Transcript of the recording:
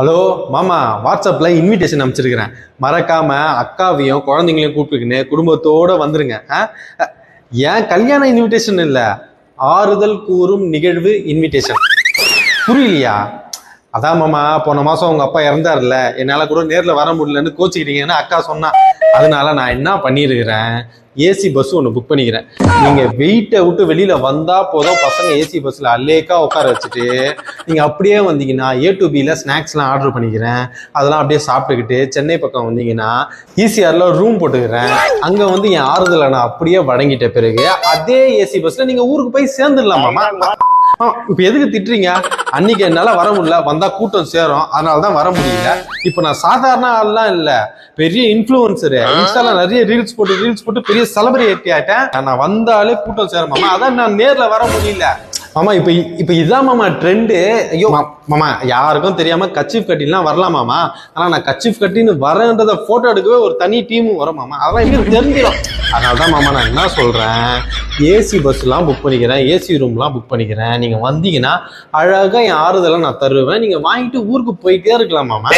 Hello மாமா, வாட்ஸ்அப்ல invitation அனுப்பிச்சிருக்கிறேன். மறக்காம அக்காவையும் குழந்தைங்களையும் கூப்பிட்டுக்கின்னு குடும்பத்தோட வந்துருங்க. ஏன் கல்யாண இன்விடேஷன் இல்ல, ஆறுதல் கூறும் நிகழ்வு இன்விடேஷன். புரியலையா? அதான் மாமா, போன மாசம் உங்க அப்பா இறந்தாருல்ல, என்னால கூட நேர்ல வர முடியலன்னு கோச்சிக்கிட்டீங்கன்னு அக்கா சொன்னா. அதனால நான் என்ன பண்ணிருக்கிறேன், ஏசி பஸ் ஒன்று புக் பண்ணிக்கிறேன். நீங்க வெயிட்டை விட்டு வெளியில வந்தா போதும், பசங்க ஏசி பஸ்ல அல்லேக்கா உட்கார வச்சுட்டு நீங்க அப்படியே வந்தீங்கன்னா A to B ஸ்நாக்ஸ்லாம் ஆர்டர் பண்ணிக்கிறேன். அதெல்லாம் அப்படியே சாப்பிட்டுக்கிட்டு சென்னை பக்கம் வந்தீங்கன்னா ஈசிஆர்ல ரூம் போட்டுக்கிறேன். அங்க வந்து என் ஆறுதலை நான் அப்படியே வழங்கிட்ட பிறகு அதே ஏசி பஸ்ல நீங்க ஊருக்கு போய் சேர்ந்துடலாமாமா. இப்ப எதுக்கு திட்டுறீங்க? அன்னைக்கு என்னால வர முடியல, வந்தா கூட்டம் சேரும், அதனாலதான் வர முடியல. இப்ப நான் சாதாரண ஆள்லாம் இல்ல, பெரிய இன்ஃபுளுசரு. இன்ஸ்டால நிறைய ரீல்ஸ் போட்டு பெரிய செலிபிரிட்டி ஆயிட்டேன். நான் வந்தாலே கூட்டம் சேரும் மாமா. அதான் நான் நேர்ல வர முடியல மாமா. இப்ப இதான் மாமா ட்ரெண்டு. ஐயோ மாமா, யாருக்கும் தெரியாம கச்சிஃப் கட்டிலாம் வரலாம் மாமா. ஆனா நான் கச்சிஃப் கட்டின்னு வரேன்றத போட்டோ எடுக்கவே ஒரு தனி டீமும் வரும் மாமா. அதெல்லாம் எங்களுக்கு தெரிஞ்சிடும். அதனாலதான் மாமா நான் என்ன சொல்றேன், ஏசி பஸ் எல்லாம் புக் பண்ணிக்கிறேன், ஏசி ரூம் எல்லாம் புக் பண்ணிக்கிறேன். நீங்க வந்தீங்கன்னா அழகா என் ஆறுதலை நான் தருவேன். நீங்க வாங்கிட்டு ஊருக்கு போயிட்டே இருக்கலாம் மாமா.